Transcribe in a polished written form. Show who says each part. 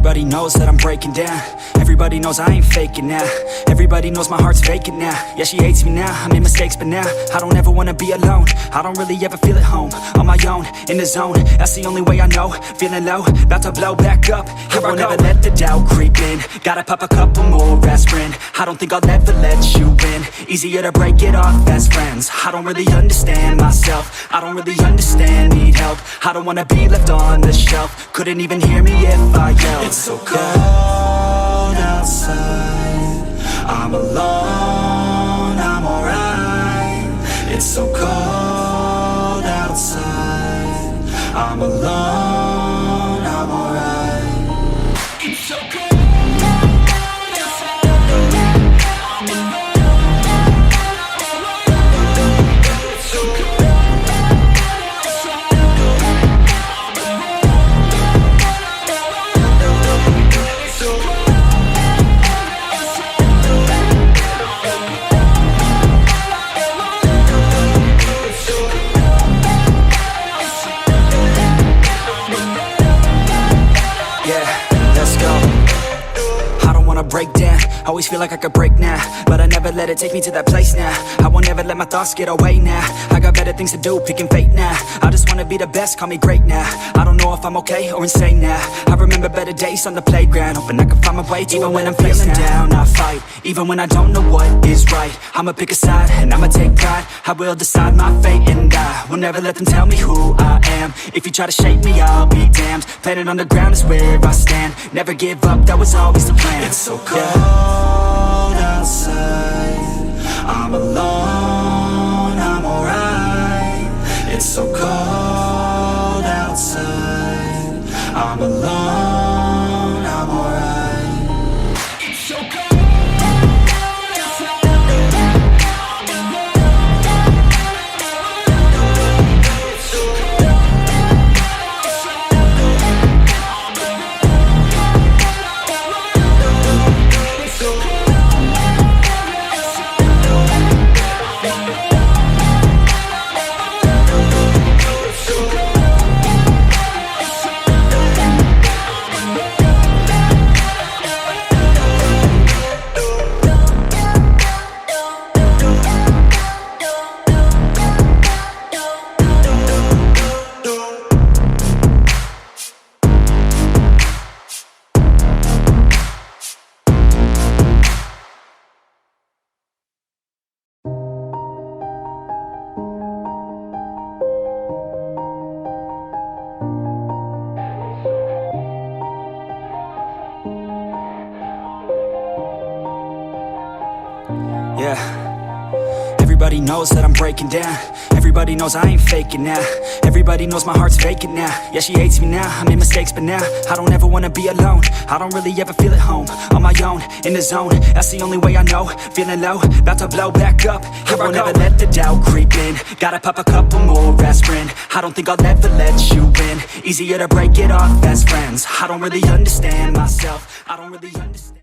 Speaker 1: Everybody knows that I'm breaking down. Everybody knows I ain't faking now. Everybody knows my heart's vacant now. Yeah, she hates me now, I made mistakes but now I don't ever wanna be alone. I don't really ever feel at home. On my own, in the zone, that's the only way I know. Feeling low, about to blow back up. Here I won't ever let the doubt creep in. Gotta pop a couple more aspirin. I don't think I'll ever let you in. Easier to break it off best friends. I don't really understand myself. I don't really understand, need help. I don't wanna be left on the shelf. Couldn't even hear me if I yelled. It's so cold outside, I'm alone, I'm alright. It's so cold outside, I'm alone, I'm alright. It's so cold. Break down, always feel like I could break now, but I never let it take me to that place now. I won't ever let my thoughts get away now. I got better things to do, picking fate now. I just wanna be the best, call me great now. I don't know if I'm okay or insane now. I remember better days on the playground, hoping I can find my way. Even when I'm feeling down, I fight. Even when I don't know what is right, I'ma pick a side and I'ma take pride. I will decide my fate and I will never let them tell me who I am. If you try to shape me, I'll be damned. Planet on the ground is where I stand. Never give up, that was always the plan. It's so cold outside, I'm alone, I'm alright. It's so cold outside, I'm alone, I'm alright. It's so cold. Yeah, everybody knows that I'm breaking down. Everybody knows I ain't faking now. Everybody knows my heart's vacant now. Yeah, she hates me now, I made mistakes but now I don't ever wanna be alone. I don't really ever feel at home. On my own, in the zone, that's the only way I know. Feeling low, about to blow back up. Here I won't ever let the doubt creep in. Gotta pop a couple more aspirin. I don't think I'll ever let you in. Easier to break it off best friends. I don't really understand myself. I don't really understand.